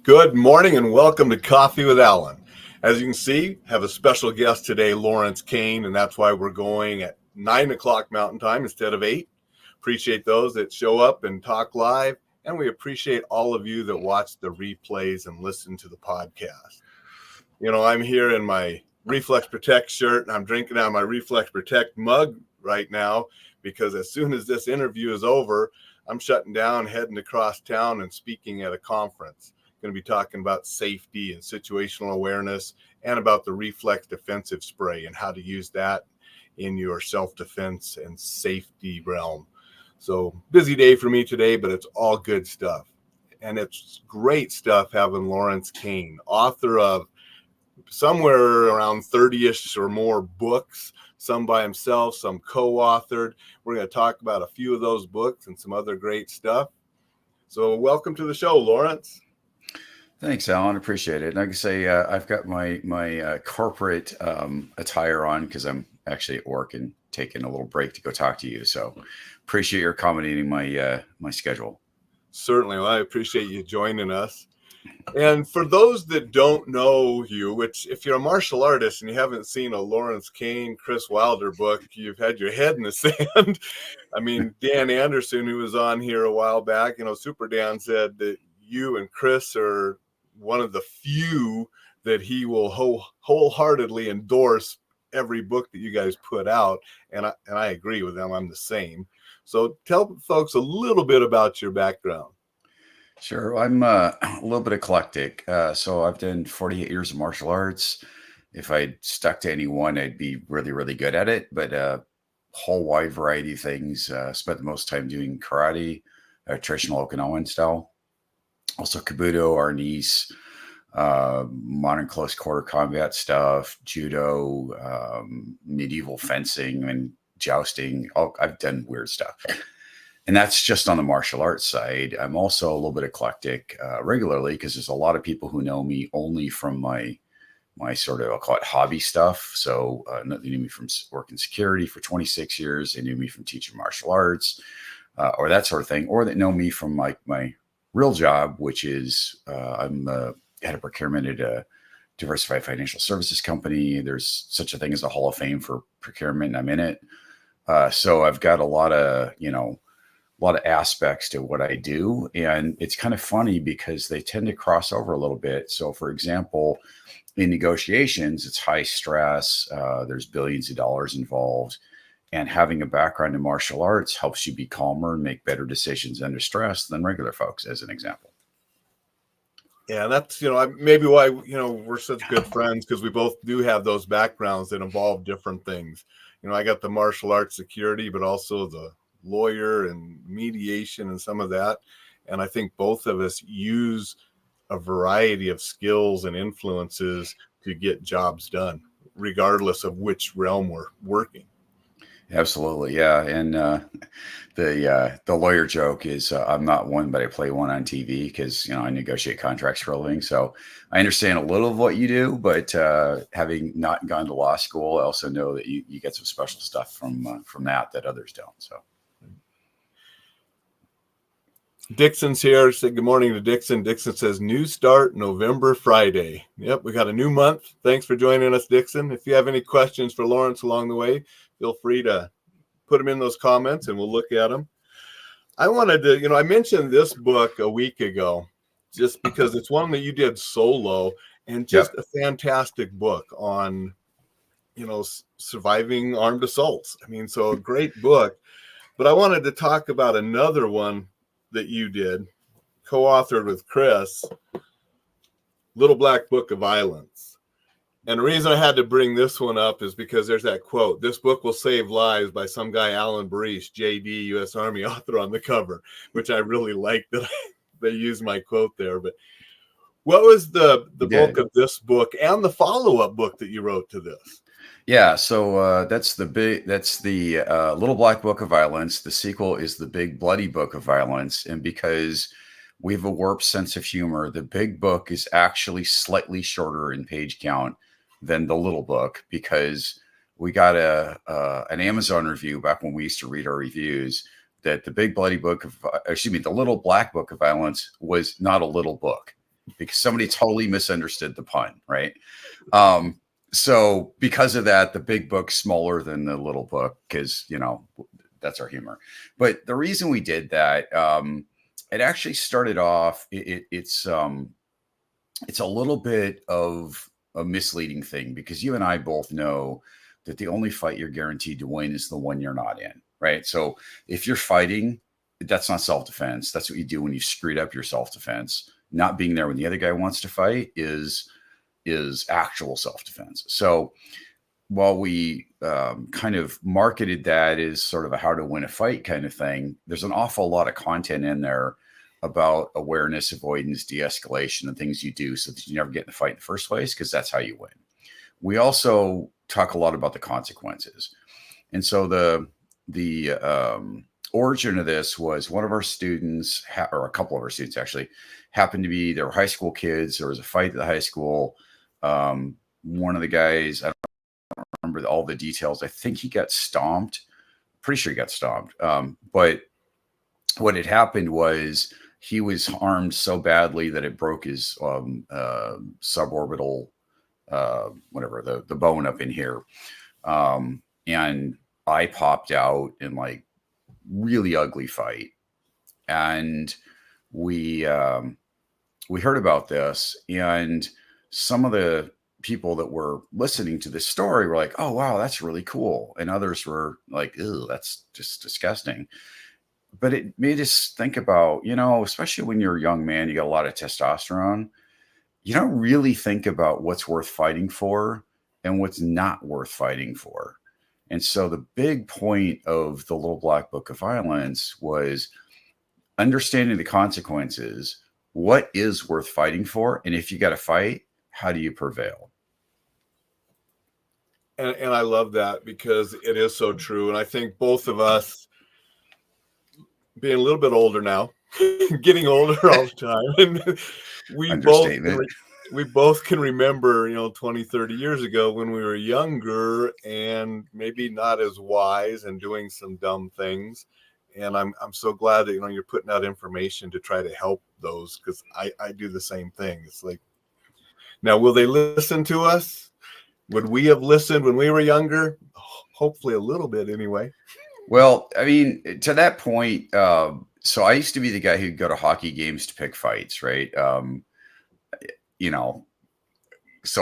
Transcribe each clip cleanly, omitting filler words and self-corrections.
Good morning and welcome to Coffee with Alain. As you can see, have a special guest today, Lawrence Kane, and that's why we're going at 9 o'clock Mountain Time instead of 8. Appreciate those that show up and talk live, and we appreciate all of you that watch the replays and listen to the podcast. You know, I'm here in my Reflex Protect shirt, and I'm drinking out of my Reflex Protect mug right now because as soon as this interview is over, I'm shutting down, heading across town and speaking at a conference. Going to be talking about safety and situational awareness and about the reflex defensive spray and how to use that in your self-defense and safety realm. So busy day for me today, but it's all good stuff. And it's great stuff having Lawrence Kane, author of somewhere around 30-ish or more books, some by himself, some co-authored. We're going to talk about a few of those books and some other great stuff. So welcome to the show, Lawrence. Thanks, Alan. Appreciate it. Like I say, I've got my corporate attire on because I'm actually at work and taking a little break to go talk to you. So appreciate your accommodating my schedule. Certainly. Well, I appreciate you joining us. And for those that don't know you, which if you're a martial artist and you haven't seen a Lawrence Kane, Chris Wilder book, you've had your head in the sand. I mean, Dan Anderson, who was on here a while back, Super Dan said that you and Chris are one of the few that he will wholeheartedly endorse every book that you guys put out. And I agree with them. I'm the same. So tell folks a little bit about your background. Sure. I'm a little bit eclectic. So I've done 48 years of martial arts. If I stuck to any one, I'd be really, really good at it. But a whole wide variety of things. Spent the most time doing karate, traditional Okinawan style. Also Kabuto, Arnis, modern close quarter combat stuff, judo, medieval fencing and jousting. I've done weird stuff. And that's just on the martial arts side. I'm also a little bit eclectic regularly because there's a lot of people who know me only from my sort of, I'll call it hobby stuff. So they knew me from working security for 26 years. They knew me from teaching martial arts or that sort of thing, or that know me from my real job, which is I'm head of procurement at a diversified financial services company. There's such a thing as a Hall of Fame for procurement, and I'm in it. So I've got a lot of aspects to what I do, and it's kind of funny because they tend to cross over a little bit. So, for example, in negotiations, it's high stress. There's billions of dollars involved. And having a background in martial arts helps you be calmer and make better decisions under stress than regular folks, as an example. Yeah, that's, maybe why, we're such good friends, because we both do have those backgrounds that involve different things. I got the martial arts security, but also the lawyer and mediation and some of that. And I think both of us use a variety of skills and influences to get jobs done, regardless of which realm we're working. Absolutely, yeah. And the lawyer joke is I'm not one, but I play one on TV because I negotiate contracts for a living. So I understand a little of what you do, but having not gone to law school, I also know that you get some special stuff from that others don't. So Dixon's here. Say good morning to Dixon. Dixon says new start November Friday. Yep, we got a new month. Thanks for joining us, Dixon. If you have any questions for Lawrence along the way, feel free to put them in those comments and we'll look at them. I wanted to, I mentioned this book a week ago just because it's one that you did solo and just a fantastic book on, surviving armed assaults. I mean, so a great book. But I wanted to talk about another one that you did, co-authored with Chris, Little Black Book of Violence. And the reason I had to bring this one up is because there's that quote, "This book will save lives," by some guy, Alain, JD, U.S. Army author, on the cover, which I really like that they used my quote there. But what was the bulk of this book and the follow-up book that you wrote to this? Yeah, so that's the Little Black Book of Violence. The sequel is the Big Bloody Book of Violence, and because we have a warped sense of humor, the big book is actually slightly shorter in page count than the little book because we got an Amazon review back when we used to read our reviews that the Little Black Book of Violence was not a little book. because somebody totally misunderstood the pun, right? So because of that, the big book's smaller than the little book because, that's our humor. But the reason we did that, it actually started off, it's a little bit of a misleading thing because you and I both know that the only fight you're guaranteed to win is the one you're not in, right? So if you're fighting, that's not self-defense. That's what you do when you've screwed up your self-defense. Not being there when the other guy wants to fight is actual self-defense. So while we kind of marketed that as sort of a how to win a fight kind of thing, there's an awful lot of content in there about awareness, avoidance, de-escalation, and things you do so that you never get in the fight in the first place, because that's how you win. We also talk a lot about the consequences. And so the origin of this was one of our students, or a couple of our students actually, happened to be, they were high school kids. There was a fight at the high school. One of the guys, I don't remember all the details. I think he got stomped. Pretty sure he got stomped. But what had happened was he was harmed so badly that it broke his suborbital, whatever, the bone up in here. And I popped out in like really ugly fight. And we heard about this, and some of the people that were listening to this story were like, oh, wow, that's really cool. And others were like, ew, that's just disgusting. But it made us think about, especially when you're a young man, you got a lot of testosterone. You don't really think about what's worth fighting for and what's not worth fighting for. And so the big point of the Little Black Book of Violence was understanding the consequences. What is worth fighting for? And if you got to fight, how do you prevail? And I love that because it is so true. And I think both of us, being a little bit older now, getting older all the time, and we both can remember, 20, 30 years ago when we were younger and maybe not as wise and doing some dumb things. And I'm so glad that, you're putting out information to try to help those, because I do the same thing. It's like, now, will they listen to us? Would we have listened when we were younger? Hopefully a little bit anyway. Well, I mean, to that point, so I used to be the guy who'd go to hockey games to pick fights, right? So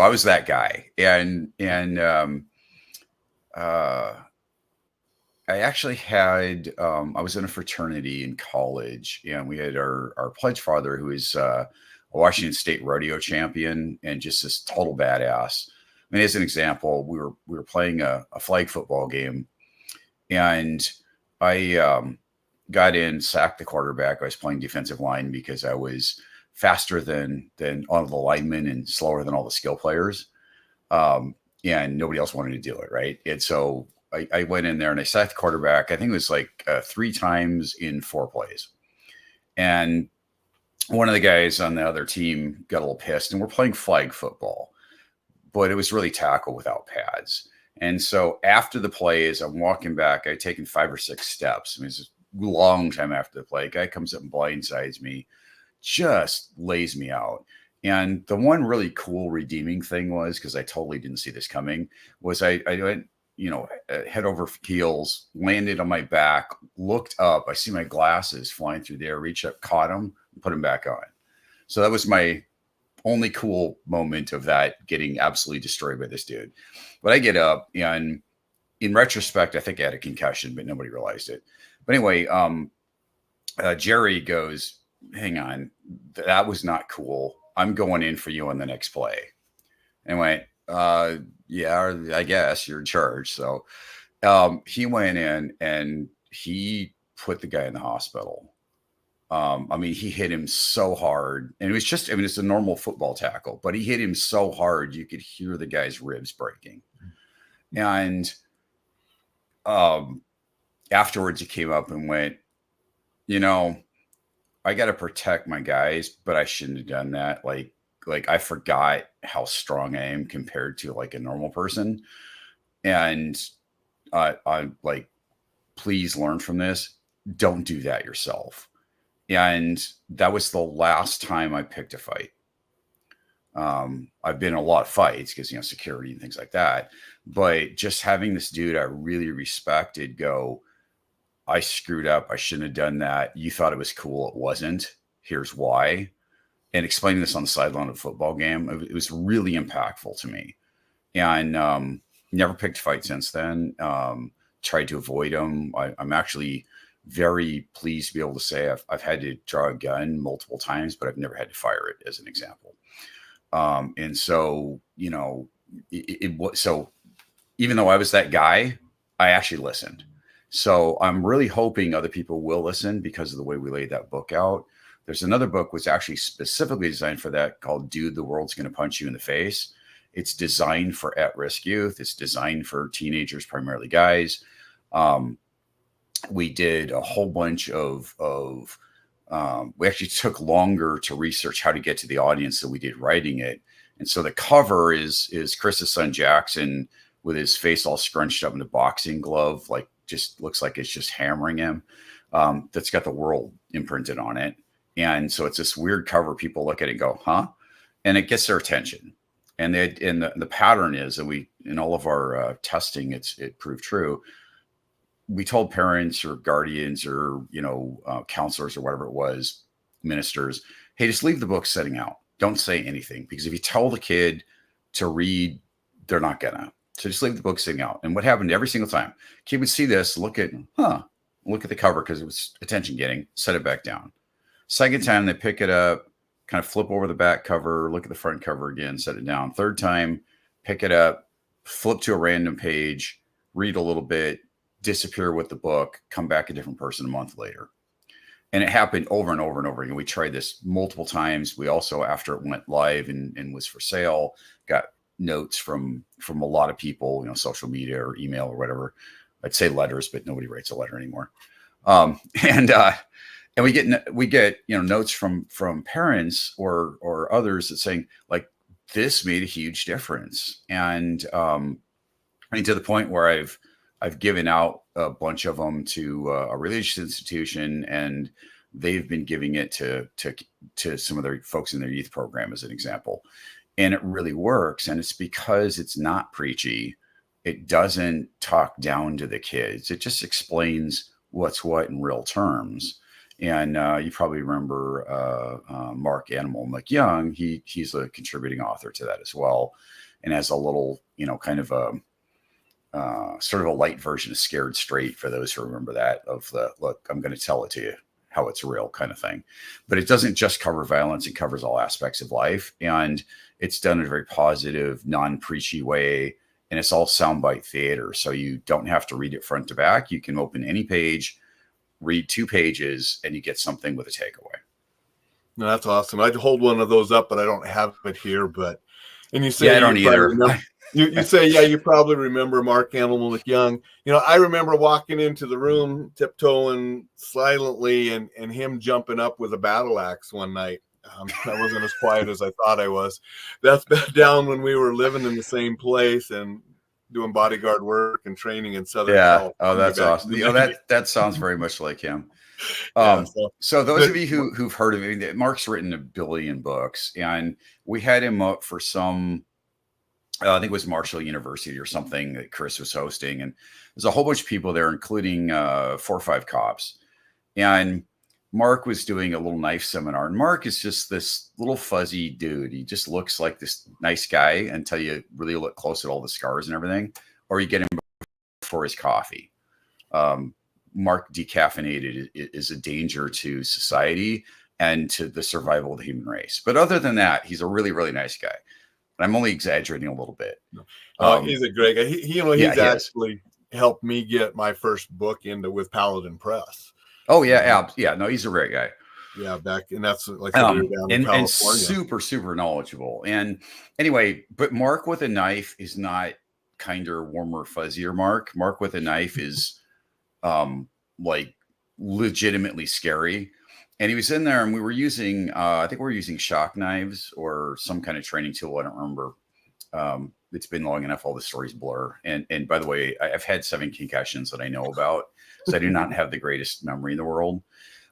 I was that guy. And I actually had, I was in a fraternity in college, and we had our pledge father, who is a Washington State rodeo champion and just this total badass. I mean, as an example, we were playing a flag football game, and I got in, sacked the quarterback. I was playing defensive line because I was faster than all the linemen and slower than all the skill players. And nobody else wanted to do it, right? And so I went in there and I sacked the quarterback. I think it was like 3 times in 4 plays. And one of the guys on the other team got a little pissed, and we're playing flag football, but it was really tackle without pads. And so after the plays, I'm walking back. I'd taken 5 or 6 steps. I mean, it's a long time after the play. Guy comes up and blindsides me, just lays me out. And the one really cool redeeming thing was, because I totally didn't see this coming, was I went, head over heels, landed on my back, looked up. I see my glasses flying through the air, reach up, caught them, and put them back on. So that was my only cool moment of that, getting absolutely destroyed by this dude. But I get up, and in retrospect, I think I had a concussion, but nobody realized it. But anyway, Jerry goes, hang on, that was not cool. I'm going in for you on the next play. Anyway, yeah, I guess you're in charge. So he went in and he put the guy in the hospital. I mean, he hit him so hard, and it was just, it's a normal football tackle, but he hit him so hard you could hear the guy's ribs breaking. And afterwards he came up and went, I got to protect my guys, but I shouldn't have done that. Like I forgot how strong I am compared to like a normal person. And I like, please learn from this. Don't do that yourself. And that was the last time I picked a fight. I've been in a lot of fights because, security and things like that. But just having this dude I really respected go, I screwed up. I shouldn't have done that. You thought it was cool. It wasn't. Here's why. And explaining this on the sideline of a football game, it was really impactful to me. And never picked a fight since then. Tried to avoid them. I'm actually very pleased to be able to say I've had to draw a gun multiple times, but I've never had to fire it, as an example. And so, so even though I was that guy, I actually listened. So I'm really hoping other people will listen because of the way we laid that book out. There's another book was actually specifically designed for that called Dude, the World's Going to Punch You in the Face. It's designed for at-risk youth. It's designed for teenagers, primarily guys. We did a whole bunch of we actually took longer to research how to get to the audience than we did writing it. And so the cover is Chris's son Jackson with his face all scrunched up in a boxing glove, like just looks like it's just hammering him. That's got the world imprinted on it. And so it's this weird cover. People look at it and go, huh? And it gets their attention. And the pattern is that we, in all of our testing, it proved true. We told parents or guardians or, counselors or whatever it was, ministers, hey, just leave the book sitting out. Don't say anything, because if you tell the kid to read, they're not gonna. So just leave the book sitting out. And what happened every single time, kid would see this, look at the cover because it was attention getting, set it back down. Second time they pick it up, kind of flip over the back cover, look at the front cover again, set it down. Third time, pick it up, flip to a random page, read a little bit, disappear with the book, come back a different person a month later. And it happened over and over and over again. We tried this multiple times. We also, after it went live and was for sale, got notes from a lot of people, social media or email or whatever. I'd say letters, but nobody writes a letter anymore. And we get notes from parents or others that saying, like, this made a huge difference. And I mean, to the point where I've given out a bunch of them to a religious institution, and they've been giving it to some of their folks in their youth program, as an example. And it really works. And it's because it's not preachy. It doesn't talk down to the kids. It just explains what's what in real terms. And you probably remember Mark Animal McYoung. He's a contributing author to that as well, and has a little, kind of a sort of a light version of Scared Straight, for those who remember that, of the, look, I'm going to tell it to you how it's real kind of thing. But it doesn't just cover violence. It covers all aspects of life. And it's done in a very positive, non-preachy way. And it's all soundbite theater. So you don't have to read it front to back. You can open any page, read 2 pages, and you get something with a takeaway. No, that's awesome. I'd hold one of those up, but I don't have it here. And you say, yeah, I don't either. You say, yeah, you probably remember Mark Animal McYoung. I remember walking into the room, tiptoeing silently, and him jumping up with a battle axe one night. I wasn't as quiet as I thought I was. That's back down when we were living in the same place and doing bodyguard work and training in Southern California. Oh, that's awesome. That sounds very much like him. So those of you who've heard of him, Mark's written 1 billion books, and we had him up for some, I think it was Marshall University or something that Chris was hosting. And there's a whole bunch of people there, including 4 or 5 cops. And Mark was doing a little knife seminar. And Mark is just this little fuzzy dude. He just looks like this nice guy until you really look close at all the scars and everything, or you get him for his coffee. Mark decaffeinated is a danger to society and to the survival of the human race. But other than that, he's a really, really nice guy. I'm only exaggerating a little bit. He's a great guy. He's actually helped me get my first book with Paladin Press. Oh yeah, yeah. No, he's a great guy. Yeah, and that's like we were down in California. And super, super knowledgeable. And anyway, but Mark with a knife is not kinder, warmer, fuzzier Mark. Mark with a knife is like legitimately scary. And he was in there, and we were using, I think we were using shock knives or some kind of training tool. I don't remember. It's been long enough. All the stories blur. And by the way, I've had 7 concussions that I know about, so I do not have the greatest memory in the world.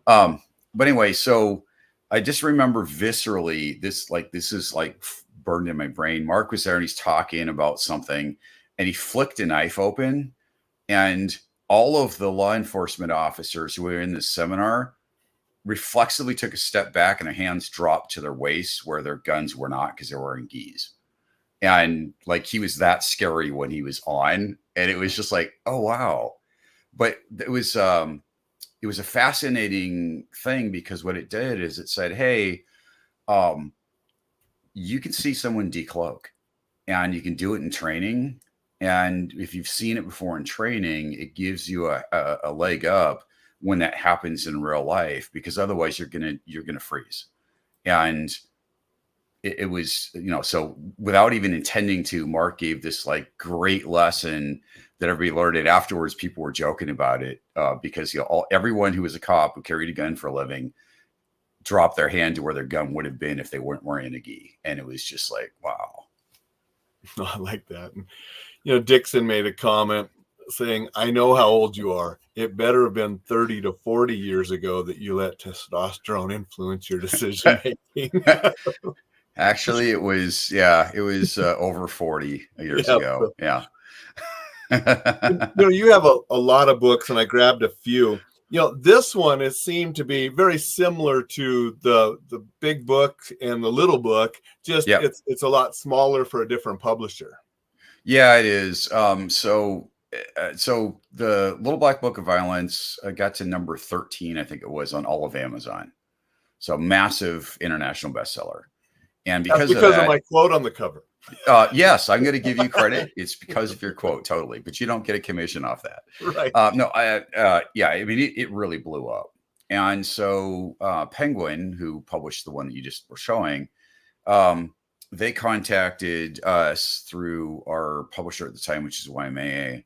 But anyway, so I just remember viscerally, this is like burned in my brain. Mark was there and he's talking about something, and he flicked a knife open, and all of the law enforcement officers who were in this seminar reflexively took a step back, and their hands dropped to their waists where their guns were not, because they were wearing gis. And like, he was that scary when he was on, and it was just like, oh wow. But it was a fascinating thing, because what it did is it said, hey, you can see someone decloak, and you can do it in training. And if you've seen it before in training, it gives you a leg up when that happens in real life, because otherwise you're gonna freeze. And it was, so without even intending to, Mark gave this like great lesson that everybody learned. And afterwards, people were joking about it, because everyone who was a cop who carried a gun for a living dropped their hand to where their gun would have been if they weren't wearing a gi. And it was just like, wow. I like that. And, Dixon made a comment saying, I know how old you are. It better have been 30 to 40 years ago that you let testosterone influence your decision making. Actually, it was over 40 years ago. Yeah. You have a lot of books, and I grabbed a few. This one, it seemed to be very similar to the big book and the little book. Just it's a lot smaller for a different publisher. Yeah, it is. So the Little Black Book of Violence got to number 13, I think it was, on all of Amazon. So massive international bestseller. And because of my quote on the cover. Yes, I'm going to give you credit. It's because of your quote, totally. But you don't get a commission off that. Right. I mean, it really blew up. And so Penguin, who published the one that you just were showing, they contacted us through our publisher at the time, which is YMAA,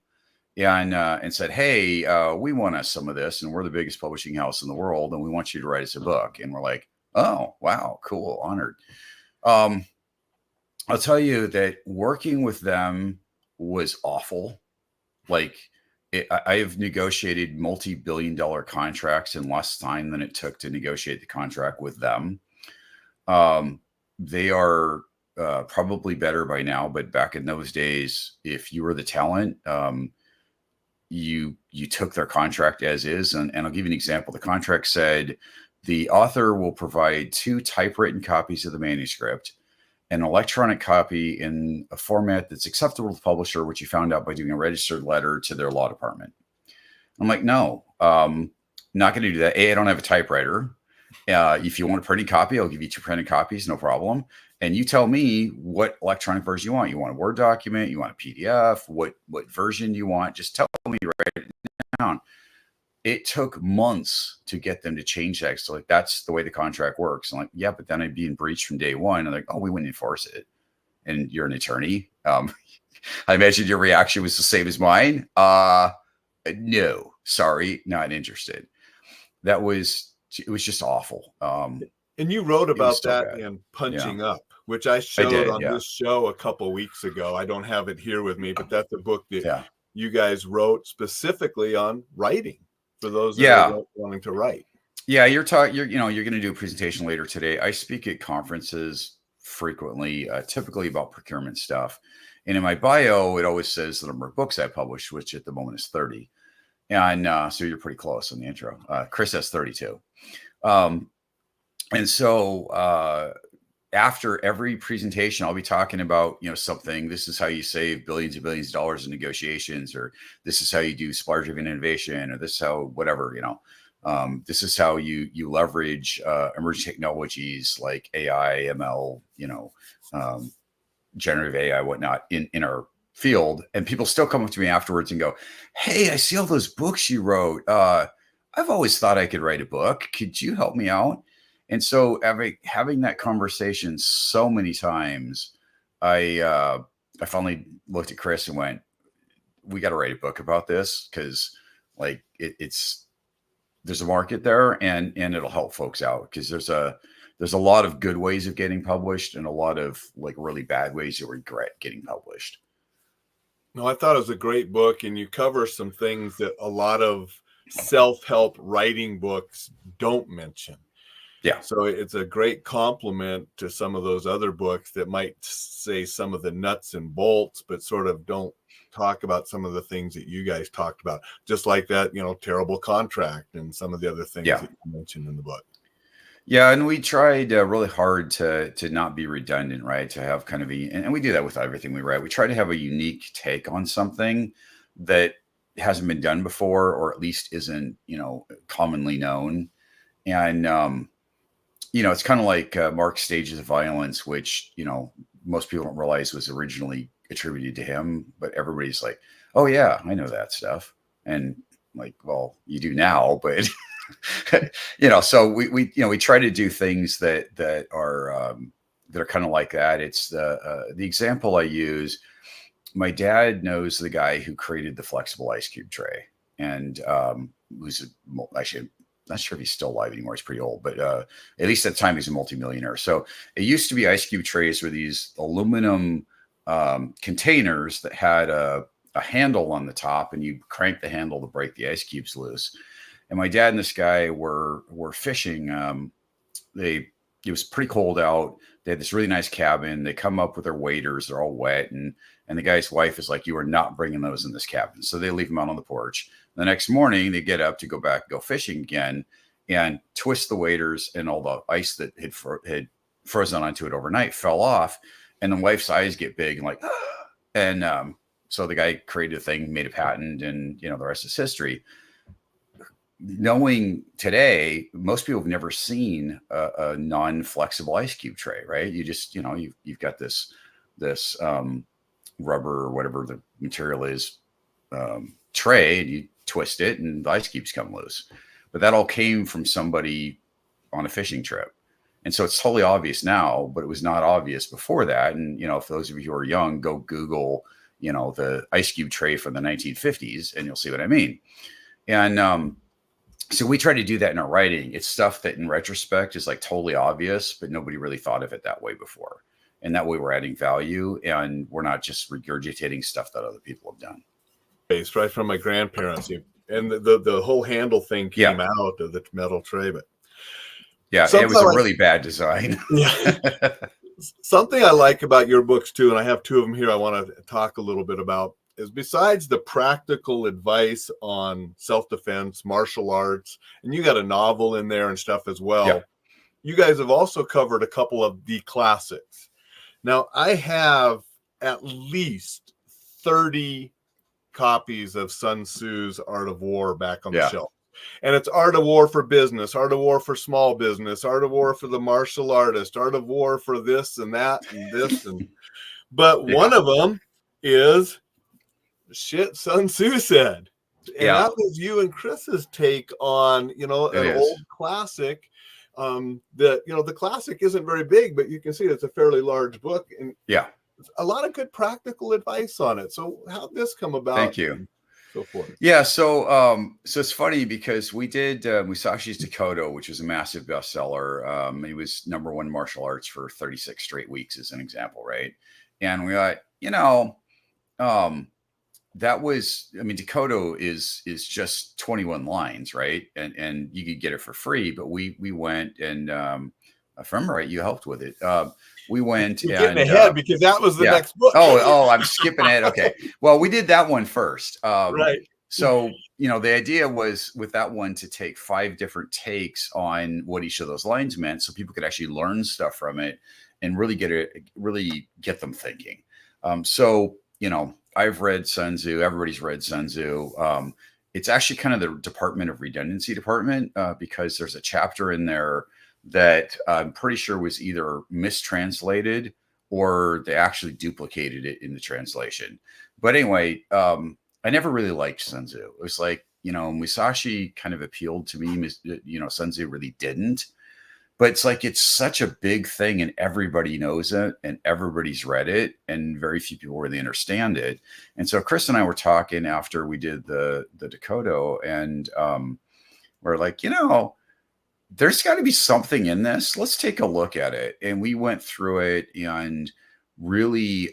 and said, hey, we want us some of this, and we're the biggest publishing house in the world, and we want you to write us a book. And we're like, oh, wow, cool, honored. I'll tell you that working with them was awful. Like, I have negotiated multi-billion-dollar contracts in less time than it took to negotiate the contract with them. They are probably better by now, but back in those days, if you were the talent, you took their contract as is. And I'll give you an example. The contract said the author will provide 2 typewritten copies of the manuscript, an electronic copy in a format that's acceptable to the publisher, which you found out by doing a registered letter to their law department. I'm like, no, not going to do that. I don't have a typewriter. If you want a printed copy, I'll give you 2 printed copies, no problem. And you tell me what electronic version you want. You want a Word document? You want a PDF? What version you want? Just tell me, write it down. It took months to get them to change that. So like, that's the way the contract works. I'm like, yeah, but then I'd be in breach from day one. And like, oh, we wouldn't enforce it. And you're an attorney. I imagine your reaction was the same as mine. No, sorry, not interested. It was just awful. And you wrote about that in Punching Up, which I showed on this show a couple weeks ago. I don't have it here with me, but that's a book that you guys wrote specifically on writing for those that are wanting to write. Yeah, you're going to do a presentation later today. I speak at conferences frequently, typically about procurement stuff. And in my bio, it always says the number of books I published, which at the moment is 30. And so you're pretty close in the intro. Chris has 32. And so after every presentation, I'll be talking about, something. This is how you save billions and billions of dollars in negotiations, or this is how you do supplier-driven innovation, or this is how whatever, this is how you leverage emerging technologies like AI, ML, generative AI, whatnot in our field. And people still come up to me afterwards and go, hey, I see all those books you wrote. I've always thought I could write a book. Could you help me out? And so having that conversation so many times, I finally looked at Chris and went, we got to write a book about this, because like there's a market there, and it'll help folks out, because there's a lot of good ways of getting published and a lot of like really bad ways you regret getting published. No, I thought it was a great book, and you cover some things that a lot of self-help writing books don't mention. Yeah. So it's a great complement to some of those other books that might say some of the nuts and bolts, but sort of don't talk about some of the things that you guys talked about, just like that, terrible contract and some of the other things Yeah. that you mentioned in the book. Yeah, and we tried really hard to not be redundant, right? To have kind of and we do that with everything we write. We try to have a unique take on something that hasn't been done before, or at least isn't, commonly known. And it's kind of like Mark's Stages of Violence, which most people don't realize was originally attributed to him, but everybody's like, "Oh yeah, I know that stuff," and like, well, you do now, but so we try to do things that are kind of like that. It's the example I use. My dad knows the guy who created the flexible ice cube tray, and who's actually, I'm not sure if he's still alive anymore. He's pretty old, but at least at the time he's a multimillionaire. So it used to be ice cube trays were these aluminum containers that had a handle on the top, and you crank the handle to break the ice cubes loose. And my dad and this guy were fishing. It was pretty cold out. They had this really nice cabin. They come up with their waders. They're all wet. And the guy's wife is like, "You are not bringing those in this cabin." So they leave them out on the porch. The next morning, they get up to go back, go fishing again, and twist the waders, and all the ice that had frozen onto it overnight fell off. And the wife's eyes get big and like, "Ah." And so the guy created a thing, made a patent, and the rest is history. Knowing today, most people have never seen a non-flexible ice cube tray, right? You just, you've got this rubber or whatever the material is tray, and you twist it, and the ice cubes come loose. But that all came from somebody on a fishing trip, and so it's totally obvious now. But it was not obvious before that. And for those of you who are young, go Google, the ice cube tray from the 1950s, and you'll see what I mean. And so we try to do that in our writing. It's stuff that in retrospect is like totally obvious, but nobody really thought of it that way before. And that way we're adding value, and we're not just regurgitating stuff that other people have done. Based right from my grandparents. And the whole handle thing came out of the metal tray. But yeah, it was a really bad design. Yeah. Something I like about your books too, and I have two of them here I want to talk a little bit about, is besides the practical advice on self-defense, martial arts, and you got a novel in there and stuff as well, you guys have also covered a couple of the classics. Now, I have at least 30 copies of Sun Tzu's Art of War back on the shelf. And it's Art of War for business, Art of War for small business, Art of War for the martial artist, Art of War for this and that and this. But one of them is shit Sun Tzu said. And that was you and Chris's take on, an old classic. That, the classic isn't very big, but you can see it's a fairly large book. And a lot of good practical advice on it. So how'd this come about? Thank you. So forth. Yeah. So it's funny because we did Musashi's Dakota, which was a massive bestseller. It was #1 martial arts for 36 straight weeks as an example. Right. And we thought, that was, Dakota is just 21 lines. Right. And you could get it for free, but we went and, if I remember right, you helped with it. We went You're getting ahead because that was the next book. Oh, I'm skipping it. Okay. Well, we did that one first. Right. So, the idea was with that one to take 5 different takes on what each of those lines meant, so people could actually learn stuff from it and really get them thinking. So, I've read Sun Tzu. Everybody's read Sun Tzu. It's actually kind of the Department of Redundancy department because there's a chapter in there that I'm pretty sure was either mistranslated or they actually duplicated it in the translation. But anyway, I never really liked Sun Tzu. It was like, Musashi kind of appealed to me. Sun Tzu really didn't. But it's like, it's such a big thing and everybody knows it and everybody's read it and very few people really understand it. And so Chris and I were talking after we did the Dakota, and we're like, there's got to be something in this. Let's take a look at it. And we went through it and really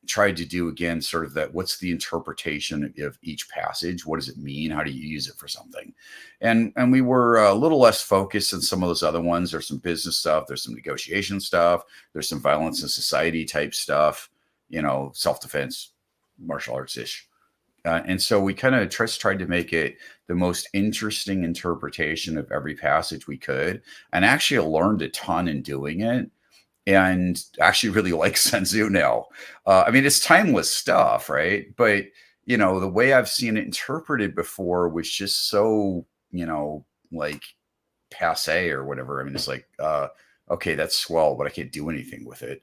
tried to do, again, sort of that, what's the interpretation of each passage? What does it mean? How do you use it for something? And we were a little less focused than some of those other ones. There's some business stuff. There's some negotiation stuff. There's some violence in society type stuff, self-defense, martial arts-ish. And so we kind of tried to make it the most interesting interpretation of every passage we could, and actually learned a ton in doing it, and actually really like Sun Tzu now. I mean, it's timeless stuff, right? But, the way I've seen it interpreted before was just so, like passe or whatever. I mean, it's like, okay, that's swell, but I can't do anything with it.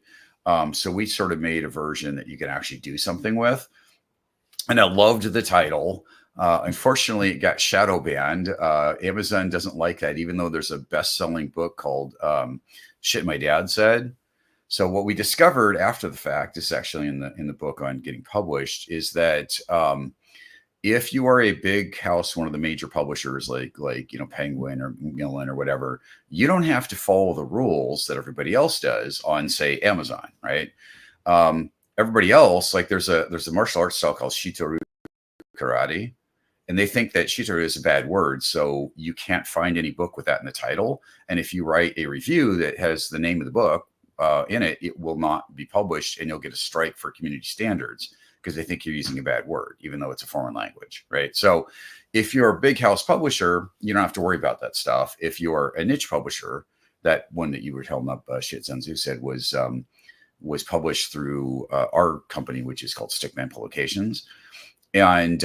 So we sort of made a version that you can actually do something with. And I loved the title. Unfortunately, it got shadow banned. Amazon doesn't like that, even though there's a best-selling book called Shit My Dad Said. So what we discovered after the fact, is actually in the book on getting published, is that if you are a big house, one of the major publishers like Penguin or Macmillan or whatever, you don't have to follow the rules that everybody else does on, say, Amazon, right? Everybody else, like there's a martial arts style called Shito karate, and they think that Shito is a bad word, so you can't find any book with that in the title. And if you write a review that has the name of the book in it, it will not be published, and you'll get a strike for community standards because they think you're using a bad word, even though it's a foreign language, right? So if you're a big house publisher, you don't have to worry about that stuff. If you're a niche publisher, that one that you were telling up, Shit Sun Tzu said, was published through our company, which is called Stickman Publications. And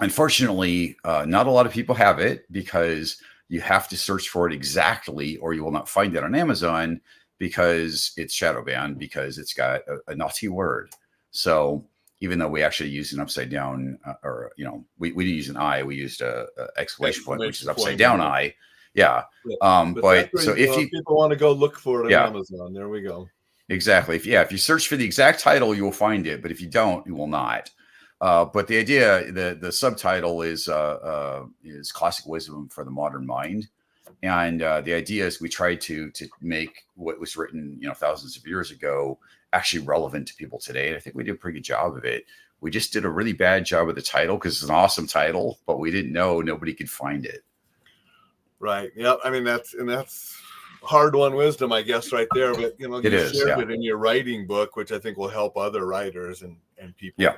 unfortunately, not a lot of people have it, because you have to search for it exactly, or you will not find it on Amazon, because it's shadow banned, because it's got a naughty word. So even though we actually used an upside down, we didn't use an I, we used a exclamation point, which is upside down I. Yeah. But so if people want to go look for it on Amazon, there we go. Exactly. If you search for the exact title, you will find it. But if you don't, you will not. But the idea, the subtitle is Classic Wisdom for the Modern Mind. And the idea is we tried to make what was written, thousands of years ago actually relevant to people today. And I think we did a pretty good job of it. We just did a really bad job of the title, because it's an awesome title, but we didn't know nobody could find it. Right. Yeah. I mean, that's hard-won wisdom, I guess, right there. But you shared it in your writing book, which I think will help other writers and people. Yeah.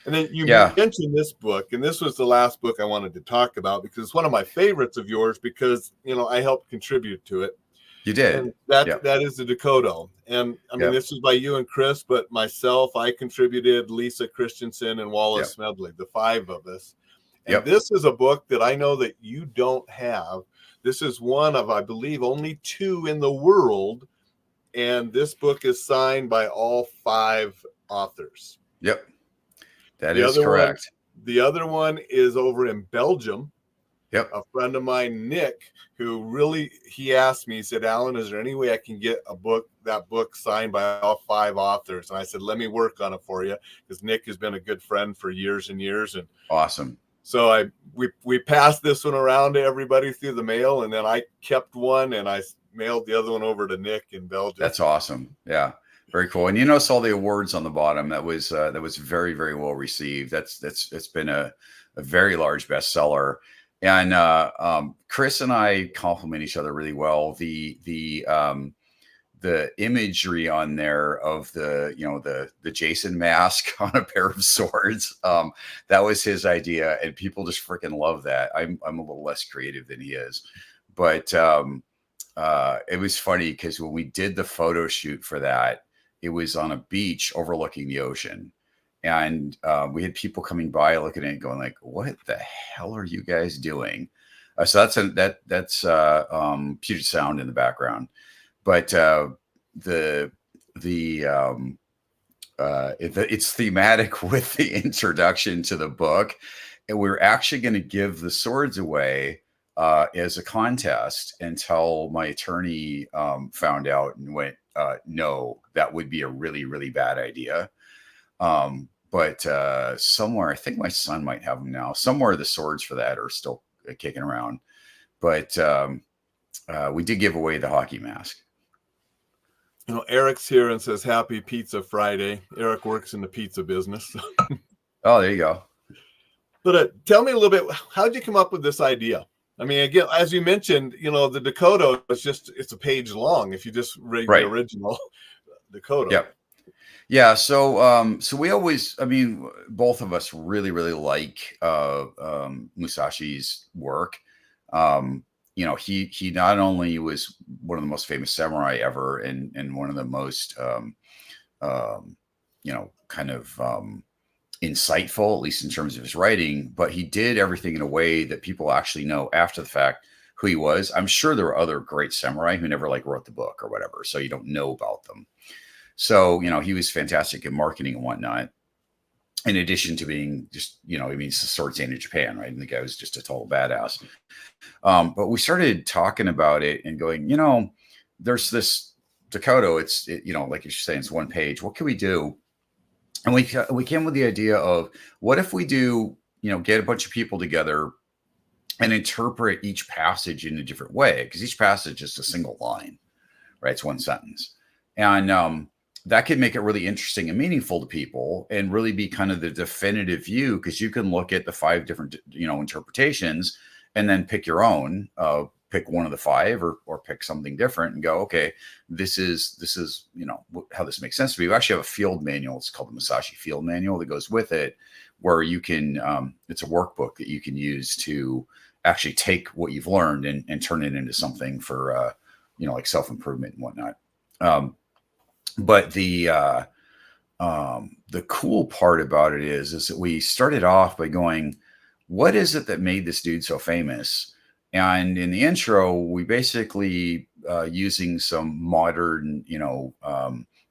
And then you mentioned this book, and this was the last book I wanted to talk about, because it's one of my favorites of yours, because I helped contribute to it. You did. And that is the Dakota. And I mean, this is by you and Chris, but myself, I contributed, Lisa Christensen and Wallace Smedley, the 5 of us. And this is a book that I know that you don't have. This is one of, I believe, only 2 in the world. And this book is signed by all 5 authors. Yep. That is correct. The other one is over in Belgium. Yep. A friend of mine, Nick, he asked me, he said, Alan, is there any way I can get that book signed by all 5 authors? And I said, let me work on it for you, because Nick has been a good friend for years and years. And awesome. So we passed this one around to everybody through the mail, and then I kept one and I mailed the other one over to Nick in Belgium. That's awesome. Yeah. Very cool. And you notice all the awards on the bottom. That was very, very well received. It's been a very large bestseller. And Chris and I complement each other really well. The imagery on there of the Jason mask on a pair of swords, that was his idea, and people just freaking love that. I'm a little less creative than he is, but it was funny because when we did the photo shoot for that, it was on a beach overlooking the ocean. And we had people coming by looking at it going like, what the hell are you guys doing? So that's Puget Sound in the background. But it's thematic with the introduction to the book. And we're actually going to give the swords away as a contest until my attorney found out and went, no, that would be a really, really bad idea. But somewhere, I think my son might have them now. Somewhere the swords for that are still kicking around. But we did give away the hockey mask. Eric's here and says happy Pizza Friday. Eric works in the pizza business. Oh, there you go. But tell me a little bit, how did you come up with this idea? I mean, again, as you mentioned, the Dakota it's a page long if you just read the original Dakota. Yep. Yeah. So we always, I mean, both of us really, really like Musashi's work. He not only was one of the most famous samurai ever and one of the most, kind of insightful, at least in terms of his writing, but he did everything in a way that people actually know after the fact who he was. I'm sure there were other great samurai who never wrote the book or whatever, so you don't know about them. So, he was fantastic in marketing and whatnot. In addition to being just, he's the sword stand in Japan, right? And the guy was just a total badass. But we started talking about it and going, there's this Dakota. It's like you're saying, it's one page. What can we do? And we came with the idea of what if we do, get a bunch of people together and interpret each passage in a different way, because each passage is a single line, right? It's one sentence. And that could make it really interesting and meaningful to people and really be kind of the definitive view, because you can look at the 5 different, interpretations and then pick your own, pick one of the 5 or pick something different and go, okay, this is, how this makes sense to me. We actually have a field manual. It's called the Musashi Field Manual that goes with it, where you can, it's a workbook that you can use to actually take what you've learned and turn it into something for, like self-improvement and whatnot. But the cool part about it is that we started off by going, what is it that made this dude so famous? And in the intro, we basically, using some modern,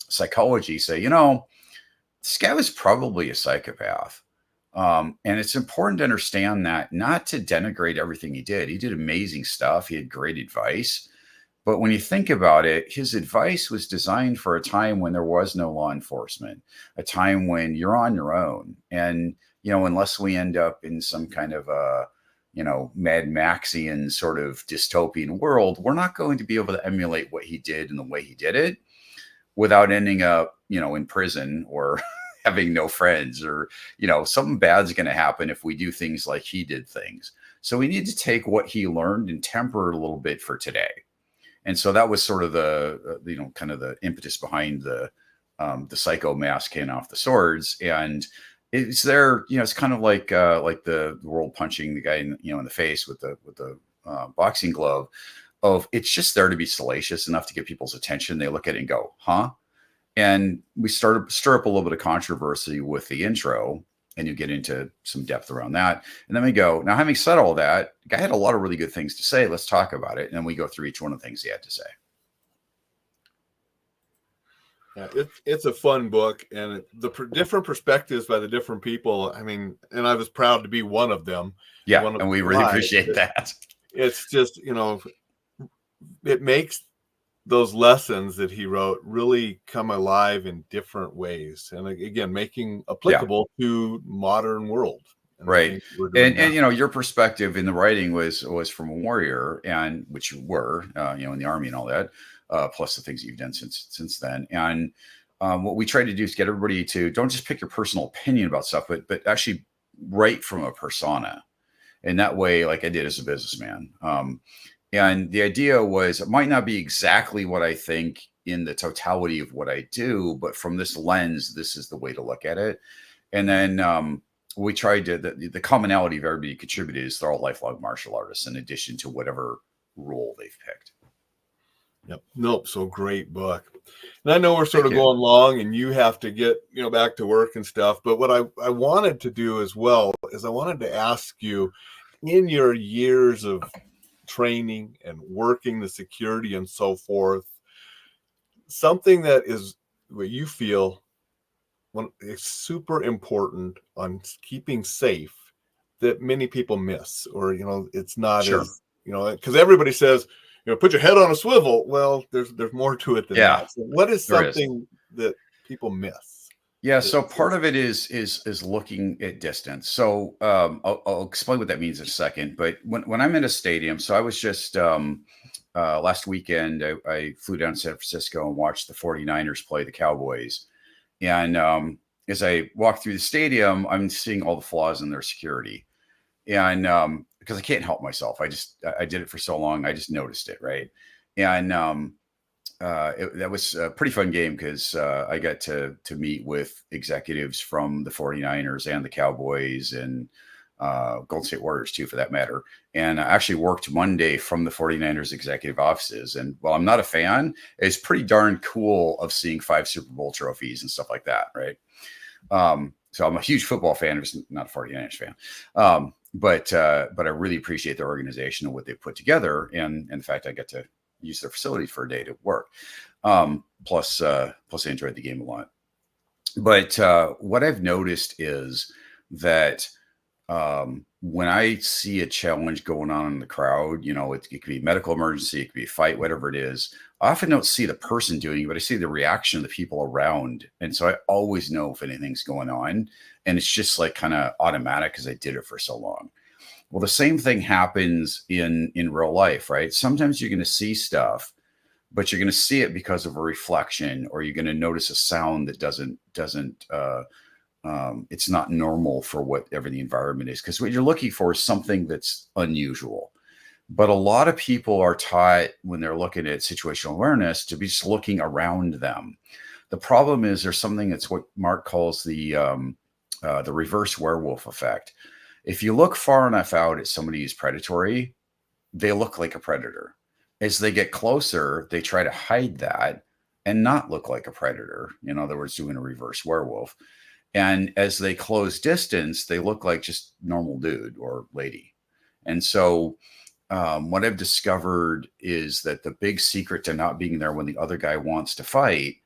psychology, say, this guy was probably a psychopath. And it's important to understand that, not to denigrate everything he did. He did amazing stuff. He had great advice. But when you think about it, his advice was designed for a time when there was no law enforcement, a time when you're on your own. And, unless we end up in some kind of a, Mad Maxian sort of dystopian world, we're not going to be able to emulate what he did and the way he did it without ending up, in prison or having no friends, or, something bad's going to happen if we do things like he did things. So we need to take what he learned and temper it a little bit for today. And so that was sort of the, kind of the impetus behind the psycho mask came off the swords. And it's there, it's kind of like the world punching the guy in the face with the boxing glove. It's just there to be salacious enough to get people's attention. They look at it and go, huh? And we stir up a little bit of controversy with the intro, and you get into some depth around that. And then we go, now, having said all that, the guy had a lot of really good things to say. Let's talk about it. And then we go through each one of the things he had to say. Yeah, it's a fun book, and the different perspectives by the different people. I mean, and I was proud to be one of them. Yeah, and we really appreciate that. It's just, it makes those lessons that he wrote really come alive in different ways, and again, making applicable to modern world. Right. And your perspective in the writing was from a warrior, and which you were, in the Army and all that, plus the things that you've done since then. And what we try to do is get everybody to don't just pick your personal opinion about stuff, but actually write from a persona. And that way, like I did as a businessman. And the idea was, it might not be exactly what I think in the totality of what I do, but from this lens, this is the way to look at it. And then we tried to, the commonality of everybody contributed is they're all lifelong martial artists, in addition to whatever role they've picked. Yep. Nope. So great book. And I know we're sort of going long, and you have to get, back to work and stuff. But what I wanted to do as well is I wanted to ask you, in your years of training and working the security and so forth, something that is what you feel is super important on keeping safe that many people miss, or it's not as because everybody says put your head on a swivel. Well, there's more to it than that. So what is something that people miss? Yeah, so part of it is looking at distance. So I'll explain what that means in a second. But when I'm in a stadium, so I was just last weekend, I flew down to San Francisco and watched the 49ers play the Cowboys. And as I walk through the stadium, I'm seeing all the flaws in their security. And because I can't help myself, I did it for so long, I just noticed it, right? And that was a pretty fun game because I got to meet with executives from the 49ers and the Cowboys and Golden State Warriors too, for that matter. And I actually worked Monday from the 49ers executive offices. And while I'm not a fan, it's pretty darn cool of seeing 5 Super Bowl trophies and stuff like that, right? So I'm a huge football fan, I'm just not a 49ers fan. But I really appreciate their organization and what they've put together. And in fact, I get to use their facilities for a day to work. Plus I enjoyed the game a lot. But what I've noticed is that when I see a challenge going on in the crowd, it could be a medical emergency, it could be a fight, whatever it is. I often don't see the person doing it, but I see the reaction of the people around. And so I always know if anything's going on. And it's just like kind of automatic because I did it for so long. Well, the same thing happens in real life, right? Sometimes you're going to see stuff, but you're going to see it because of a reflection, or you're going to notice a sound that doesn't it's not normal for whatever the environment is. Because what you're looking for is something that's unusual. But a lot of people are taught when they're looking at situational awareness to be just looking around them. The problem is there's something that's what Mark calls the reverse werewolf effect. If you look far enough out at somebody who's predatory, they look like a predator. As they get closer, they try to hide that and not look like a predator. In other words, doing a reverse werewolf. And as they close distance, they look like just normal dude or lady. And so what I've discovered is that the big secret to not being there when the other guy wants to fight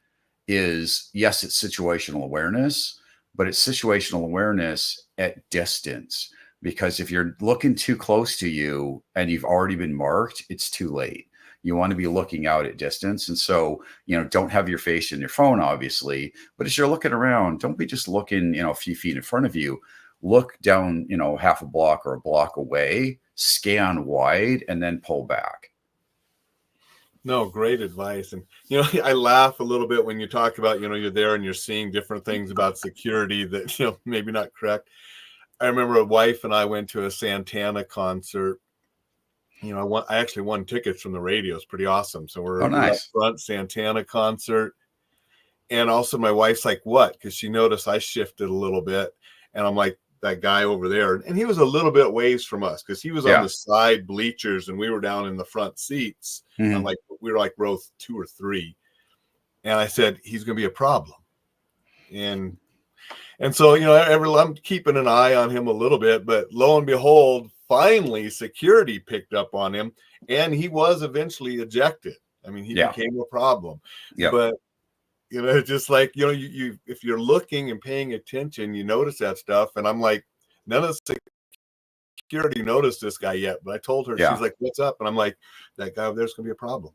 is, yes, it's situational awareness, but it's situational awareness at distance. Because if you're looking too close to you and you've already been marked, it's too late. You want to be looking out at distance. And so, don't have your face in your phone, obviously, but as you're looking around, don't be just looking, a few feet in front of you. Look down, half a block or a block away, scan wide, and then pull back. No, great advice. And, I laugh a little bit when you talk about, you're there and you're seeing different things about security that, maybe not correct. I remember a wife and I went to a Santana concert. I actually won tickets from the radio. It's pretty awesome. So we're up front, Santana concert. And also my wife's like, what? Because she noticed I shifted a little bit. And I'm like, that guy over there. And he was a little bit ways from us because he was on the side bleachers and we were down in the front seats. Mm-hmm. And we were like row 2 or 3. And I said, he's going to be a problem. And so, I'm keeping an eye on him a little bit, but lo and behold, finally security picked up on him and he was eventually ejected. I mean, he became a problem. Yep. But, just like, you if you're looking and paying attention, you notice that stuff. And I'm like, none of the security noticed this guy yet, but I told her, she's like, what's up? And I'm like, that guy over there's going to be a problem.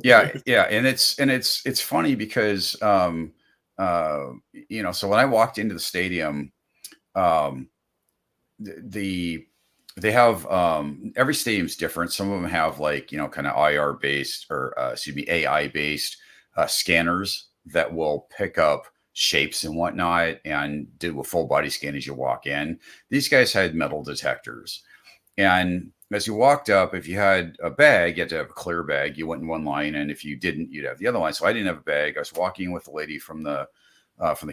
Yeah. Yeah. And it's funny because, so when I walked into the stadium, they have every stadium's different. Some of them have kind of IR based or AI based scanners that will pick up shapes and whatnot and do a full body scan as you walk in. These guys had metal detectors, and as you walked up, if you had a bag, you had to have a clear bag. You went in one line, and if you didn't, you'd have the other line. So I didn't have a bag. I was walking with a lady from the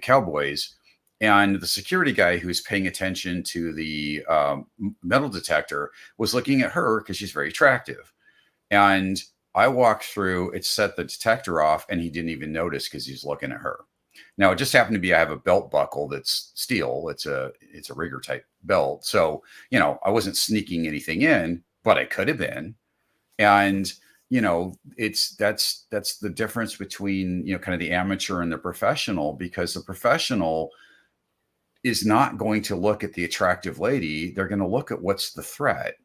Cowboys. And the security guy who's paying attention to the metal detector was looking at her because she's very attractive. And I walked through, it set the detector off, and he didn't even notice because he's looking at her. Now, it just happened to be I have a belt buckle that's steel. It's a rigger type belt. So, I wasn't sneaking anything in, but I could have been. And that's the difference between, kind of the amateur and the professional, because the professional is not going to look at the attractive lady. They're going to look at what's the threat.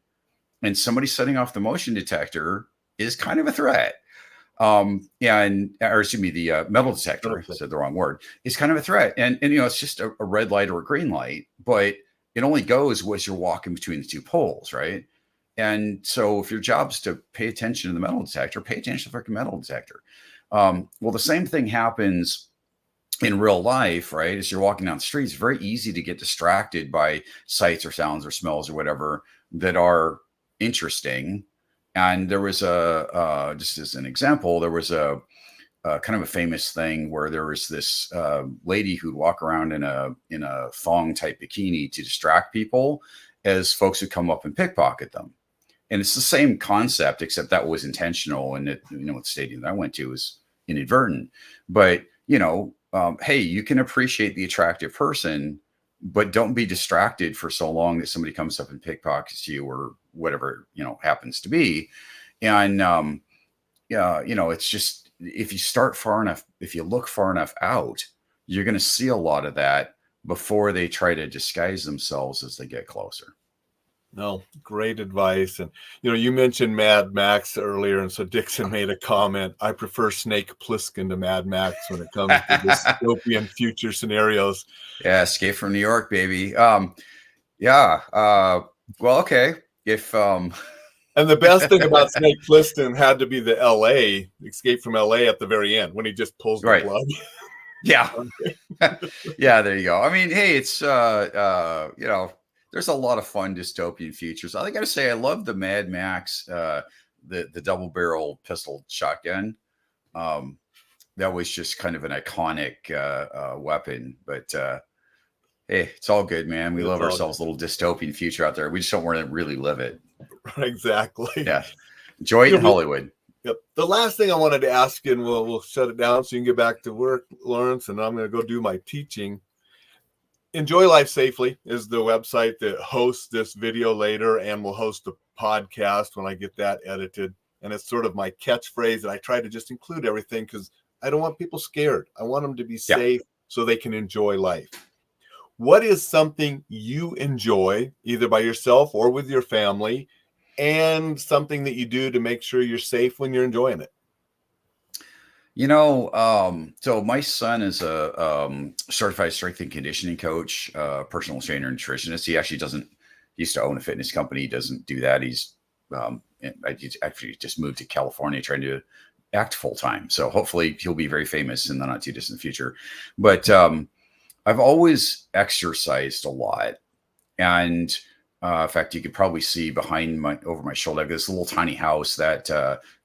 And somebody setting off the motion detector is kind of a threat. The metal detector, I said the wrong word, is kind of a threat. And it's just a red light or a green light, but it only goes as you're walking between the two poles, right? And so if your job is to pay attention to the metal detector, pay attention to the freaking metal detector. Well, the same thing happens in real life, right? As you're walking down the street, it's very easy to get distracted by sights or sounds or smells or whatever that are interesting. And there was just as an example, there was a kind of a famous thing where there was this lady who'd walk around in a thong type bikini to distract people as folks would come up and pickpocket them. And it's the same concept, except that was intentional, and it, the stadium that I went to was inadvertent. But hey, you can appreciate the attractive person, but don't be distracted for so long that somebody comes up and pickpockets you or whatever happens to be. And it's just, if you start far enough, if you look far enough out, you're going to see a lot of that before they try to disguise themselves as they get closer. No, great advice. And, you mentioned Mad Max earlier. And so Dixon made a comment. I prefer Snake Plissken to Mad Max when it comes to dystopian future scenarios. Yeah. Escape from New York, baby. Yeah. Well, okay. If, and the best thing about Snake Plissken had to be the LA, Escape from LA at the very end when he just pulls the blood. Yeah. Yeah. There you go. I mean, hey, it's, there's a lot of fun dystopian features. I got to say, I love the Mad Max, the double barrel pistol shotgun. That was just kind of an iconic weapon. But hey, it's all good, man. We love ourselves a little dystopian future out there. We just don't want to really live it. Exactly. Yeah. Enjoy it in Hollywood. Yep. The last thing I wanted to ask you, and we'll shut it down so you can get back to work, Lawrence, and I'm going to go do my teaching. Enjoy Life Safely is the website that hosts this video later, and will host a podcast when I get that edited. And it's sort of my catchphrase that I try to just include everything because I don't want people scared. I want them to be safe so they can enjoy life. What is something you enjoy, either by yourself or with your family, and something that you do to make sure you're safe when you're enjoying it? So my son is a certified strength and conditioning coach, personal trainer, nutritionist. He actually he used to own a fitness company. He doesn't do that. He's actually just moved to California trying to act full time. So hopefully he'll be very famous in the not too distant future. But I've always exercised a lot. And in fact, you could probably see over my shoulder, I have this little tiny house that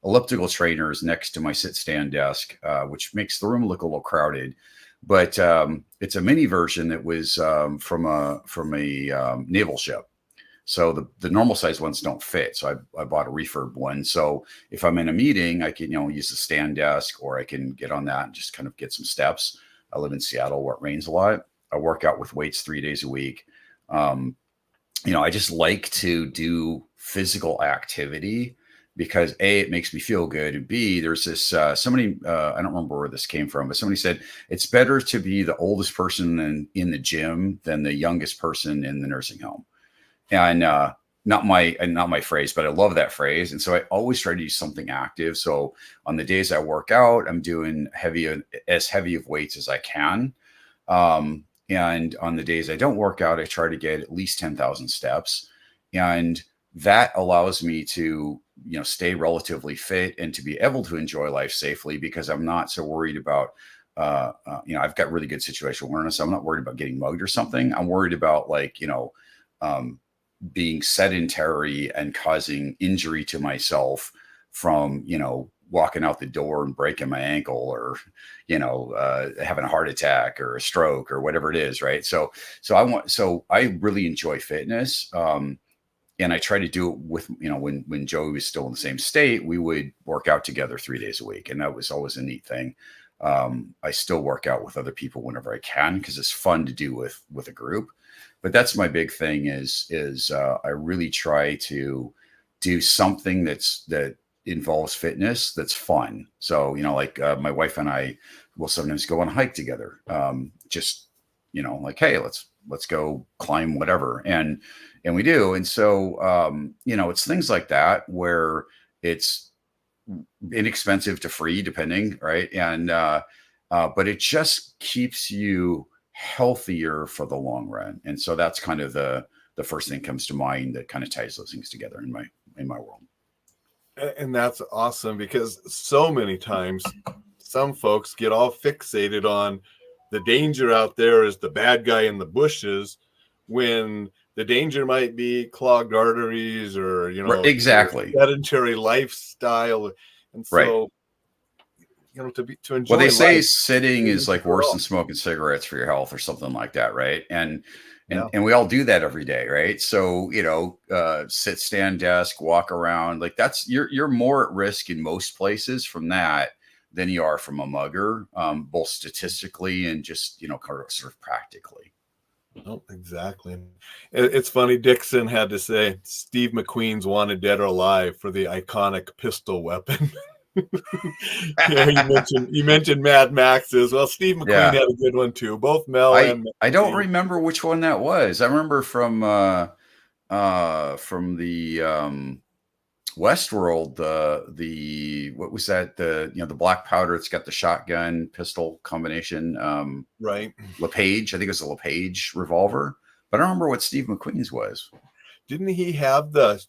elliptical trainer is next to my sit-stand desk, which makes the room look a little crowded. But it's a mini version that was from a naval ship. So the normal size ones don't fit. So I bought a refurb one. So if I'm in a meeting, I can use the stand desk, or I can get on that and just kind of get some steps. I live in Seattle where it rains a lot. I work out with weights 3 days a week. I just like to do physical activity because A, it makes me feel good. And B, there's this, somebody, I don't remember where this came from, but somebody said, it's better to be the oldest person in the gym than the youngest person in the nursing home. And not my phrase, but I love that phrase. And so I always try to do something active. So on the days I work out, I'm doing as heavy of weights as I can. And on the days I don't work out, I try to get at least 10,000 steps. And that allows me to, stay relatively fit and to be able to enjoy life safely because I'm not so worried about, I've got really good situational awareness. I'm not worried about getting mugged or something. I'm worried about being sedentary and causing injury to myself from, walking out the door and breaking my ankle or, having a heart attack or a stroke or whatever it is. Right. So I really enjoy fitness. And I try to do it with, when Joey was still in the same state, we would work out together 3 days a week. And that was always a neat thing. I still work out with other people whenever I can, because it's fun to do with a group. But that's my big thing is I really try to do something that involves fitness that's fun. So, my wife and I will sometimes go on a hike together. Hey, let's go climb whatever. And we do. And so, it's things like that where it's inexpensive to free, depending. Right. And, but it just keeps you healthier for the long run. And so that's kind of the first thing that comes to mind that kind of ties those things together in my in my world. And that's awesome, because so many times some folks get all fixated on the danger out there is the bad guy in the bushes, when the danger might be clogged arteries or, Exactly. sedentary lifestyle. And Right. so, to enjoy Well, they say life, sitting is like worse than smoking cigarettes for your health or something like that, right? And we all do that every day, right? So, sit, stand, desk, walk around, like that's you're more at risk in most places from that than you are from a mugger, both statistically and just sort of practically. Oh, exactly. It's funny. Dixon had to say Steve McQueen's wanted dead or alive for the iconic pistol weapon. You mentioned Mad Max's. Well, Steve McQueen had a good one too. Both Mel and I don't McQueen. remember which one that was. I remember from the Westworld, the what was that? The black powder. It's got the shotgun pistol combination. Right. LePage. I think it was a LePage revolver. But I don't remember what Steve McQueen's was. Didn't he have the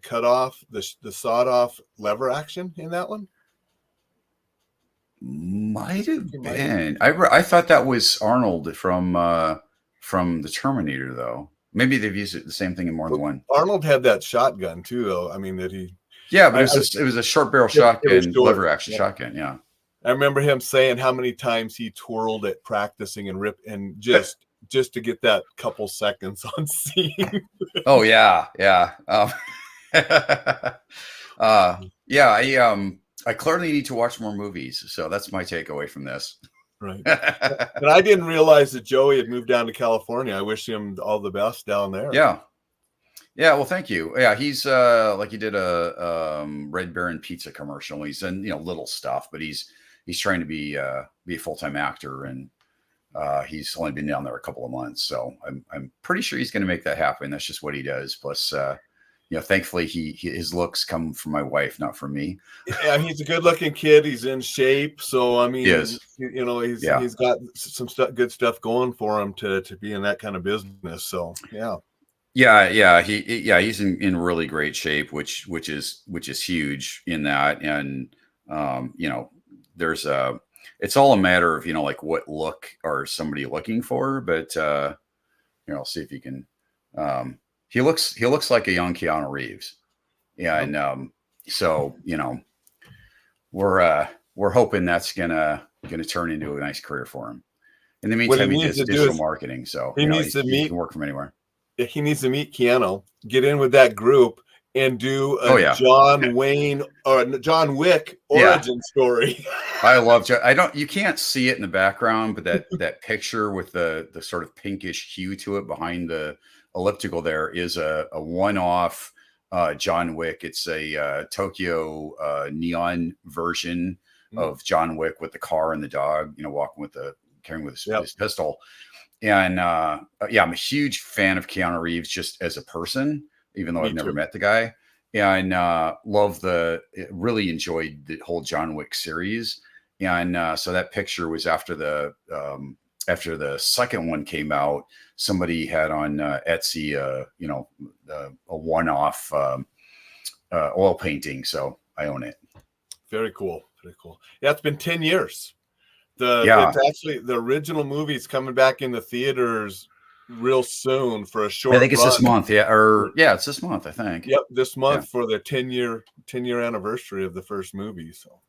cut off, the sawed off lever action in that one? Might have been. I thought that was Arnold from the Terminator, though. Maybe they've used the same thing in more than one. Arnold had that shotgun too, though. I mean, that he. Yeah, but it was a short barrel shotgun, lever action shotgun. Yeah. I remember him saying how many times he twirled it practicing and just to get that couple seconds on scene. Oh yeah, yeah. I clearly need to watch more movies, so that's my takeaway from this. Right. But I didn't realize that Joey had moved down to California. I wish him all the best down there. Yeah. Yeah, well, thank you. Yeah, he's like he did a Red Baron pizza commercial. He's in little stuff, but he's trying to be a full-time actor, and he's only been down there a couple of months. So I'm pretty sure he's going to make that happen. That's just what he does. Plus, thankfully his looks come from my wife, not from me. Yeah, he's a good-looking kid. He's in shape, so I mean, he's got some good stuff going for him to be in that kind of business. So yeah. Yeah, he's in really great shape, which is huge in that. And there's it's all a matter of like what look are somebody looking for, but I'll see if you can. He looks like a young Keanu Reeves. Yeah, and so we're hoping that's gonna turn into a nice career for him. In the meantime, he does digital marketing, so he can work from anywhere. He needs to meet Keanu, get in with that group, and do a John Wayne or John Wick origin story. I love. You can't see it in the background, but that picture with the sort of pinkish hue to it behind the elliptical there is a one-off John Wick. It's a Tokyo neon version of John Wick with the car and the dog, walking carrying with his pistol. And I'm a huge fan of Keanu Reeves just as a person, even though I've never met the guy. And really enjoyed the whole John Wick series. And so that picture was after the second one came out. Somebody had on Etsy, a one-off oil painting. So I own it. Very cool. Very cool. Yeah, it's been 10 years. It's actually the original movie's coming back in the theaters real soon for a short. I think it's this month. It's this month. I think. Yep, this month for the 10-year anniversary of the first movie. So.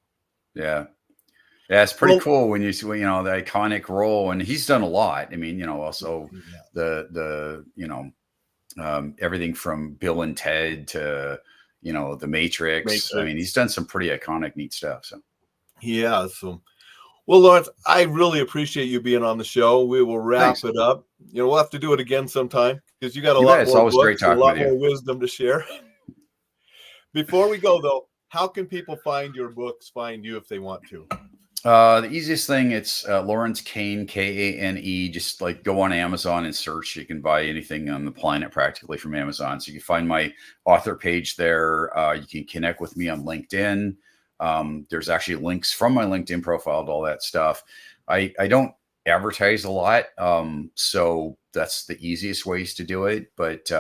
Yeah, it's pretty cool when you see the iconic role, and he's done a lot. I mean, also the everything from Bill and Ted to the Matrix. I mean, he's done some pretty iconic, neat stuff. So. Yeah. So. Well, Lawrence, I really appreciate you being on the show. We will wrap it up. We'll have to do it again sometime because you got a lot more books, a lot more wisdom to share. Before we go, though, how can people find your books, find you if they want to? The easiest thing, it's Lawrence Kane, Kane. Just like go on Amazon and search. You can buy anything on the planet practically from Amazon. So you can find my author page there. You can connect with me on LinkedIn. There's actually links from my LinkedIn profile to all that stuff. I don't advertise a lot. So that's the easiest ways to do it. But,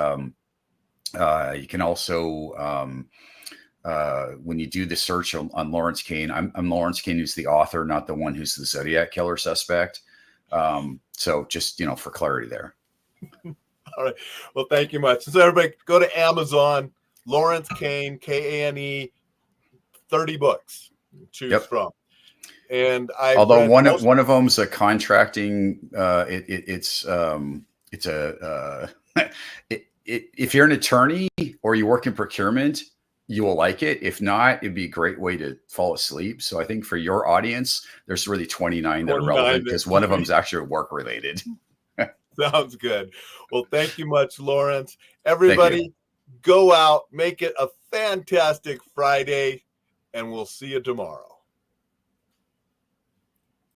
You can also, when you do the search on Lawrence Kane, I'm Lawrence Kane, who's the author, not the one who's the Zodiac killer suspect. So just, for clarity there. All right. Well, thank you much. So everybody go to Amazon, Lawrence Kane, Kane, 30 books to choose from. And although one of them's a contracting, if you're an attorney or you work in procurement, you will like it. If not, it'd be a great way to fall asleep. So I think for your audience, there's really 29 that are relevant because one of them is actually work related. Sounds good. Well, thank you much, Lawrence. Everybody, go out, make it a fantastic Friday, and we'll see you tomorrow.